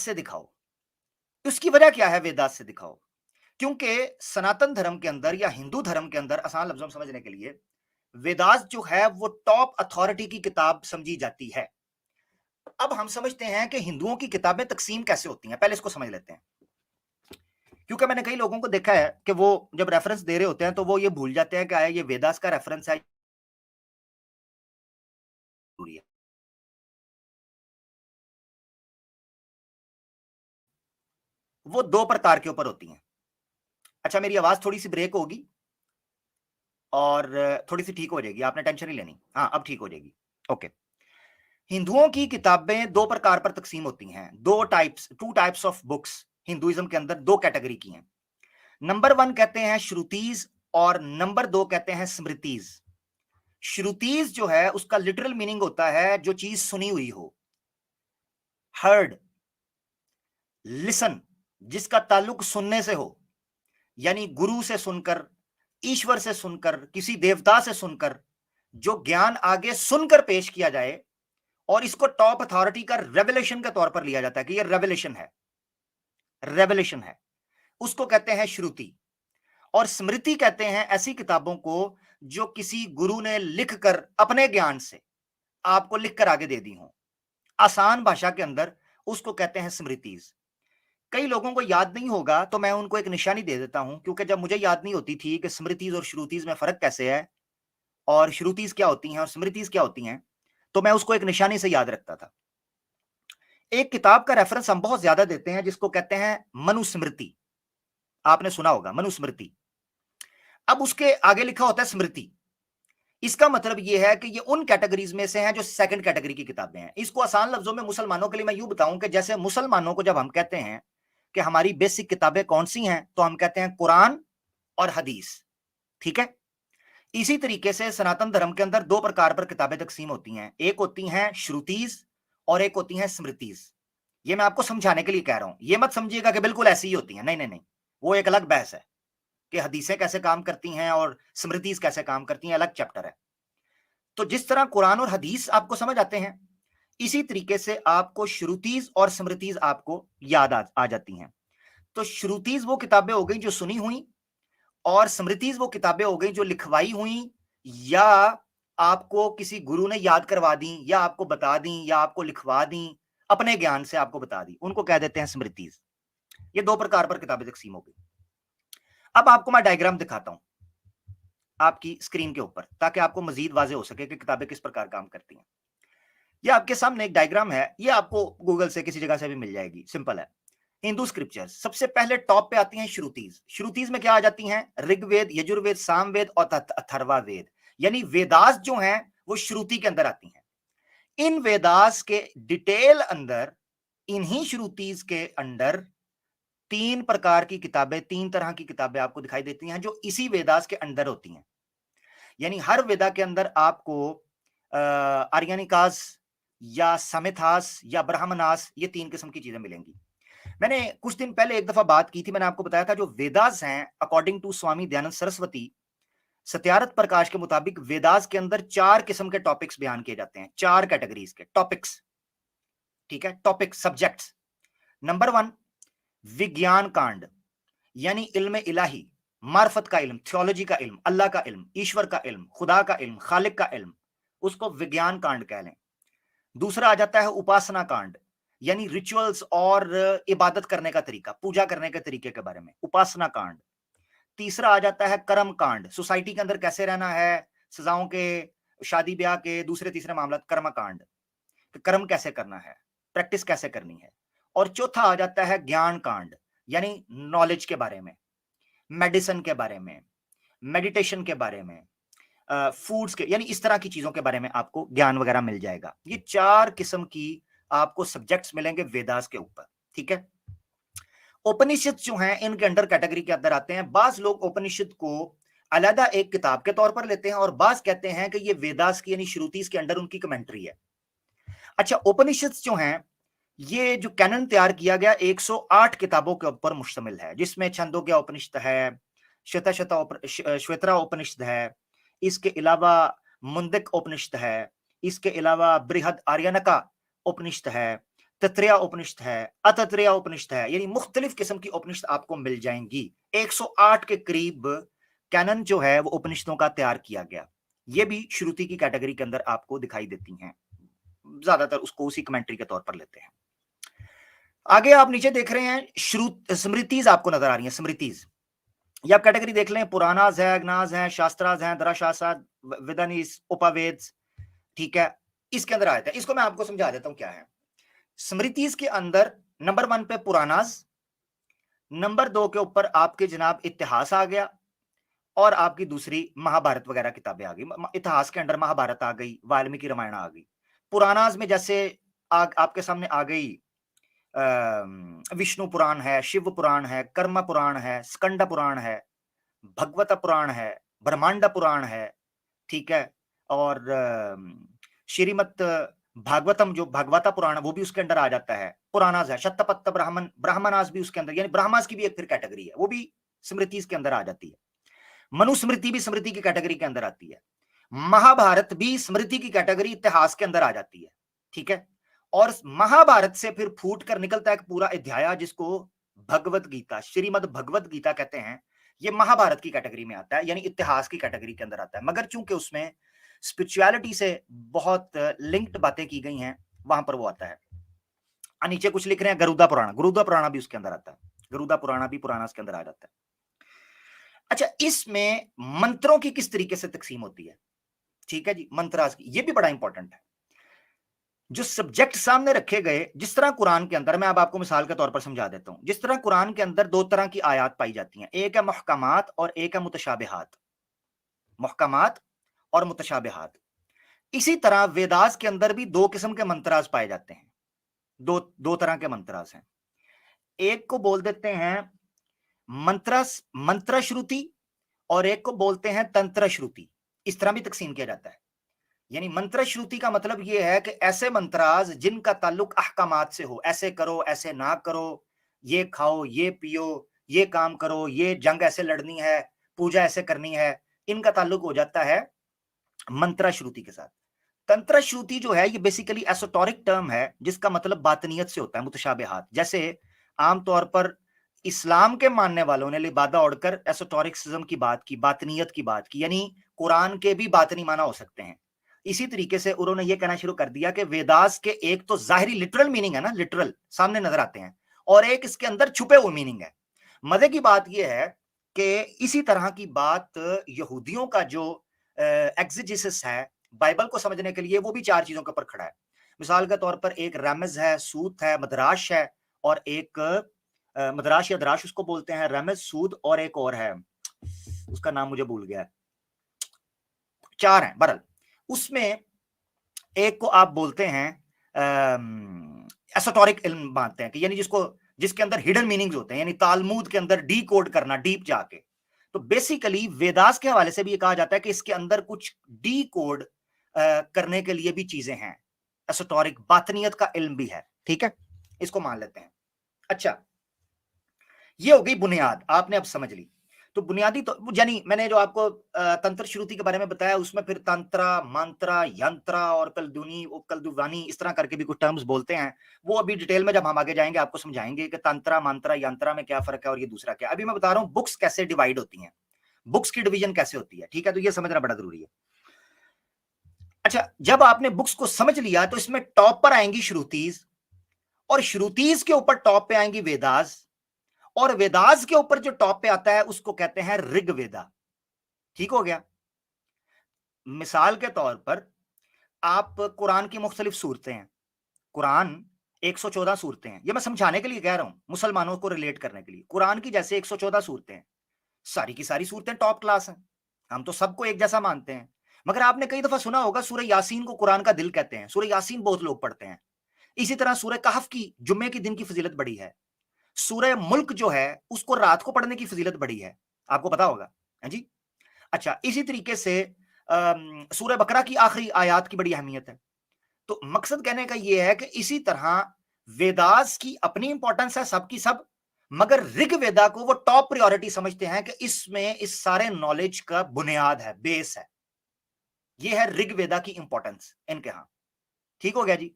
से दिखाओ। उसकी वजह क्या है वेदास से दिखाओ? क्योंकि सनातन धर्म के अंदर या हिंदू धर्म के अंदर आसान लफ्जों में समझने के लिए वेदास जो है वो टॉप अथॉरिटी की किताब समझी जाती है। अब हम समझते हैं कि हिंदुओं की किताबें तकसीम कैसे होती हैं, पहले इसको समझ लेते हैं। क्योंकि मैंने कई लोगों को देखा है कि वो जब रेफरेंस दे रहे होते हैं तो वो ये भूल जाते हैं कि आया ये वेदास का रेफरेंस है। वो दो प्रकार के ऊपर होती हैं। अच्छा, मेरी आवाज थोड़ी सी ब्रेक होगी और थोड़ी सी ठीक हो जाएगी, आपने टेंशन नहीं लेनी। हाँ, अब ठीक हो जाएगी। ओके। हिंदुओं की किताबें दो प्रकार पर तकसीम होती हैं, two types of books Hinduism के अंदर दो कैटेगरी की हैं। नंबर 1 कहते हैं श्रुतीज और नंबर 2 कहते हैं स्मृतिज। श्रुतीज जो है उसका लिटरल मीनिंग होता है जो चीज सुनी हुई हो, हर्ड, लिसन, जिसका ताल्लुक सुनने से हो, यानी गुरु से सुनकर, ईश्वर से सुनकर, किसी देवता से सुनकर जो ज्ञान आगे सुनकर पेश किया जाए और इसको टॉप अथॉरिटी का रेवलेशन के तौर पर लिया जाता है कि ये रेवलेशन है, रेवलेशन है, उसको कहते हैं श्रुति। और स्मृति कहते हैं ऐसी किताबों को जो किसी गुरु ने लिखकर अपने ज्ञान से आपको लिखकर आगे दे दी हो, आसान भाषा के अंदर उसको कहते हैं स्मृतिज। कई लोगों को याद नहीं होगा तो मैं उनको एक निशानी दे देता हूं, क्योंकि जब मुझे याद नहीं होती थी कि स्मृतिज और श्रुतिज में फर्क कैसे है और श्रुतिज क्या होती हैं और स्मृतिज क्या होती हैं, तो मैं उसको एक निशानी से याद रखता था। एक किताब का रेफरेंस हम बहुत ज्यादा देते हैं जिसको कहते हैं मनुस्मृति, आपने सुना होगा मनुस्मृति। अब उसके आगे लिखा होता है स्मृति। इसका मतलब यह है कि ये उन कैटेगरीज में से हैं जो सेकंड कैटेगरी की किताबें हैं। इसको आसान लफ्जों में मुसलमानों के लिए मैं यूं बताऊं कि जैसे मुसलमानों को जब हम कहते हैं कि हमारी बेसिक किताबें कौन सी हैं, तो हम कहते हैं कुरान और हदीस, ठीक है। इसी तरीके से सनातन धर्म के अंदर दो प्रकार पर किताबें तकसीम होती हैं, एक होती हैं श्रुतिज और एक होती हैं स्मृतिज। ये मैं आपको समझाने के लिए कह रहा हूं, ये मत समझिएगा कि बिल्कुल ऐसी ही होती हैं, नहीं नहीं नहीं, वो एक अलग बहस है कि हदीसें कैसे काम करती हैं और स्मृतिज कैसे काम करती हैं, अलग चैप्टर है। तो जिस तरह कुरान और हदीस आपको समझ आते हैं, इसी तरीके से आपको श्रुतिज और स्मृतिज आपको याद आ जाती हैं। तो श्रुतिज वो किताबें हो गई जो सुनी हुई, और स्मृतिज वो किताबें हो गई जो लिखवाई हुई या आपको किसी गुरु ने याद करवा दी या आपको बता दी या आपको लिखवा दी, अपने ज्ञान से आपको बता दी, उनको कह देते हैं स्मृतिज। ये दो प्रकार पर किताबें तकसीम हो गई। अब आपको मैं डायग्राम दिखाता हूं आपकी स्क्रीन के ऊपर, ताकि आपको मजीद वाजे हो सके कि किताबें किस प्रकार काम करती हैं। ये आपके सामने एक डायग्राम है, ये आपको गूगल से किसी जगह से भी मिल जाएगी, सिंपल है। हिंदू स्क्रिप्चर्स सबसे पहले टॉप पे आती हैं श्रुतिज। श्रुतिज में क्या आ जाती हैं? ऋग्वेद, यजुर्वेद, सामवेद और अथर्वा वेद, यानी वेदास जो हैं वो श्रुति के अंदर आती हैं। इन वेदास के डिटेल अंदर, इन्हीं श्रुतिज के अंदर तीन प्रकार की किताबें, तीन तरह की किताबें आपको दिखाई देती हैं जो इसी वेदास के अंदर होती हैं। यानी हर वेदा के अंदर आपको आर्यनिकास या समिथास या ब्राह्मणास, ये तीन किस्म की चीजें मिलेंगी। मैंने कुछ दिन पहले एक दफा बात की थी, मैंने आपको बताया था जो वेदास हैं अकॉर्डिंग टू स्वामी दयानंद सरस्वती, सत्यार्थ प्रकाश के मुताबिक वेदास के अंदर चार किस्म के टॉपिक्स बयान किए जाते हैं, चार कैटेगरीज के टॉपिक्स, ठीक है, टॉपिक सब्जेक्ट्स। नंबर 1 विज्ञान कांड, यानी इल्म इलाही, मार्फत का इल्म, थियोलॉजी का इल्म, अल्लाह का इल्म, ईश्वर का इल्म, खुदा का इल्म, खालिक का इल्म, उसको विज्ञान कांड कह लें। दूसरा आ जाता है उपासना कांड, यानी रिचुअल्स और इबादत करने का तरीका, पूजा करने के तरीके के बारे में, उपासना कांड। तीसरा आ जाता है कर्म कांड, सोसाइटी के अंदर कैसे रहना है, सजाओं के, शादी ब्याह के, दूसरे तीसरे मामला, कर्म कांड, कर्म कैसे करना है, प्रैक्टिस कैसे करनी है। और चौथा आ जाता है ज्ञान कांड, यानी नॉलेज के बारे में, मेडिसिन के बारे में, मेडिटेशन के बारे में, फूड्स के, यानी इस तरह की चीजों के बारे में आपको ज्ञान वगैरह मिल जाएगा। ये चार किस्म की आपको सब्जेक्ट्स मिलेंगे वेदास के ऊपर, ठीक है। उपनिषद जो हैं इनके अंडर कैटेगरी के अंदर आते हैं। बाज लोग उपनिषद को अलग एक किताब के तौर पर लेते हैं और बाज कहते हैं कि ये वेदास की यानी श्रुतिस के अंडर उनकी कमेंट्री है। अच्छा, उपनिषद जो हैं ये जो कैनन तैयार किया गया 108 किताबों के ऊपर मुश्तमिल है, जिसमें छंदोग्य उपनिषद है, श्वेतरा उपनिषद है, इसके अलावा मुंदक उपनिषद है, इसके अलावा बृहद आर्यनका उपनिषद है, तत्रेया उपनिषद है, अतत्रेया उपनिषद है, यानी मुख्तलिफ किस्म की उपनिषद आपको मिल जाएंगी। 108 के करीब कैनन जो है वो उपनिषदों का तैयार किया गया। ये भी श्रुति की कैटेगरी के अंदर आपको दिखाई देती हैं, ज्यादातर उसको उसी कमेंट्री के तौर पर लेते हैं। आगे आप नीचे देख रहे हैं श्रुत स्मृतिज आपको नजर आ रही हैं, स्मृतिज। ये आप कैटेगरी देख लें, पुराणाज है, अग्नाज है, शास्त्राज है, दराशास्त्राज, वेदानीस, उपवेद, ठीक है, इसके अंदर आया था। इसको मैं आपको समझा देता हूं क्या है। स्मृतिज के अंदर नंबर 1 पे पुराणाज, नंबर 2 के ऊपर आपके जनाब इतिहास आ गया, और आपकी दूसरी महाभारत वगैरह किताबें आ गई। इतिहास के अंदर महाभारत आ गई, वाल्मीकि रामायण आ गई। पुराणाज में जैसे आपके सामने आ गई विष्णु पुराण है, शिव पुराण है, कर्म पुराण है, स्कंद पुराण है, भगवत पुराण है, ब्रह्मांड पुराण है, ठीक है, और श्रीमद भागवतम जो भागवता पुराण वो भी उसके अंदर आ जाता है। पुराणाज है, शतपथ ब्राह्मण, ब्राह्मणाज भी उसके अंदर, यानी ब्राह्मणाज की भी एक फिर कैटेगरी है, वो भी स्मृति के अंदर आ जाती है। मनुस्मृति भी स्मृति की कैटेगरी के अंदर आती है। महाभारत भी स्मृति की कैटेगरी, इतिहास के अंदर आ जाती है, ठीक है। और महाभारत से फिर फूट कर निकलता है एक पूरा अध्याय जिसको भगवत गीता, श्रीमद भगवत गीता कहते हैं। ये महाभारत की कैटेगरी में आता है, यानी इतिहास की कैटेगरी के अंदर आता है, मगर चूंकि उसमें स्पिरिचुअलिटी से बहुत लिंक्ड बातें की गई हैं, वहां पर वो आता है। नीचे कुछ लिख रहे हैं गरुड़ा पुराण, गरुड़ा पुराण भी उसके अंदर आता है, गरुड़ा पुराण भी पुराणास के अंदर आ जाता है। अच्छा, इसमें मंत्रों की किस तरीके से तकसीम होती है, ठीक है जी, मंत्रास की, ये भी बड़ा इंपॉर्टेंट है। जो सब्जेक्ट सामने रखे गए, जिस तरह कुरान के अंदर, मैं अब आपको मिसाल के तौर पर समझा देता हूं, जिस तरह कुरान के अंदर 2 तरह की आयात पाई जाती हैं, एक है मुहकमात और एक है मुतशाबिहात, मुहकमात और मुतशाबिहात। इसी तरह वेदास के अंदर भी 2 किस्म के मंत्रास पाए जाते हैं, दो तरह के मंत्रास हैं। एक को बोल देते हैं मंत्र श्रुति, और एक को बोलते हैं तंत्र श्रुति। इस तरह भी तकसीम किया जाता है। यानी मंत्र श्रुति का मतलब यह है कि ऐसे मंत्राज जिनका ताल्लुक अहकामात से हो, ऐसे करो, ऐसे ना करो, ये खाओ, ये पियो, ये काम करो, ये जंग ऐसे लड़नी है, पूजा ऐसे करनी है, इनका ताल्लुक हो जाता है मंत्र श्रुति के साथ। तंत्र श्रुति जो है ये बेसिकली एसोटोरिक टर्म है, जिसका मतलब बातनियत से होता है, मुतशाबिहात। जैसे आमतौर पर इस्लाम के मानने वालों ने लिबादा ओढ़कर एसोटोरिक्सिज्म की बात की, बातनियत की बात की, यानी कुरान के भी बातनी माना हो सकते हैं। इसी तरीके से उन्होंने ये कहना शुरू कर दिया कि वेदास के एक तो जाहिरी लिटरल मीनिंग है ना, लिटरल सामने नजर आते हैं, और एक इसके अंदर छुपे हुए मीनिंग है। मजे की बात यह है कि इसी तरह की बात यहूदियों का जो एग्जिजिसिस है बाइबल को समझने के लिए, वो भी 4 चीजों के ऊपर खड़ा है। मिसाल के तौर पर एक रमज है, सूत है, मदराश है, और एक मदराश या दराश उसको बोलते हैं, रमज, सूद, और एक और है, उसका नाम मुझे भूल गया है, 4 हैं बरल। उसमें एक को आप बोलते हैं एसोटोरिक इल्म मानते हैं कि यानी जिसके अंदर हिडन मीनिंग्स होते हैं, यानी तालमूद के अंदर डी कोड करना, डीप जाके। तो बेसिकली वेदास के हवाले से भी ये कहा जाता है कि इसके अंदर कुछ डी कोड करने के लिए भी चीजें हैं, एसोटोरिक बातनियत का इल्म भी है, ठीक है, इसको मान लेते हैं। अच्छा, ये हो गई बुनियाद, आपने अब समझ ली। तो बुनियादी तो यानी मैंने जो आपको तंत्र श्रुति के बारे में बताया, उसमें फिर तंत्रा, मंत्रा, यंत्रा और कलदुवानी, इस तरह करके भी कुछ टर्म्स बोलते हैं। वो अभी डिटेल में जब हम आगे जाएंगे आपको समझाएंगे कि तंत्रा, मंत्रा, यंत्रा में क्या फर्क है और ये दूसरा क्या। अभी मैं बता रहा हूं बुक्स कैसे डिवाइड होती हैं, बुक्स की डिवीजन कैसे होती है, ठीक है, तो ये समझना बड़ा जरूरी है। अच्छा, जब आपने बुक्स को समझ लिया तो इसमें टॉप पर आएंगी श्रुतिज, और श्रुतिज के ऊपर टॉप पे आएंगी वेदास, और वेदास के ऊपर जो टॉप पे आता है उसको कहते हैं ऋग्वेदा। ठीक हो गया। मिसाल के तौर पर आप कुरान की मुख्तलिफ सूरतें हैं, कुरान 114 सूरतें हैं, ये मैं समझाने के लिए कह रहा हूं, मुसलमानों को रिलेट करने के लिए। कुरान की जैसे 114 सूरतें हैं, सारी की सारी सूरतें टॉप क्लास हैं, हम तो सबको एक जैसा मानते हैं। मगर आपने कई दफा सुना होगा सूरह यासीन को कुरान का दिल कहते हैं, सूरह यासीन बहुत लोग पढ़ते हैं। इसी तरह सूरह कहफ की जुम्मे के दिन की फजीलत बड़ी है, सूरह मुल्क जो है उसको रात को पढ़ने की फजीलत बड़ी है, आपको पता होगा, है जी। अच्छा, इसी तरीके से सूरह बकरा की आखिरी आयत की बड़ी अहमियत है। तो मकसद कहने का यह है कि इसी तरह वेदास की अपनी इंपॉर्टेंस है, सबकी सब, मगर ऋग्वेदा को वो टॉप प्रायोरिटी समझते हैं कि इसमें इस सारे नॉलेज का बुनियाद है, बेस है। ये है ऋग्वेदा की इंपॉर्टेंस इनके यहां। ठीक हो गया जी।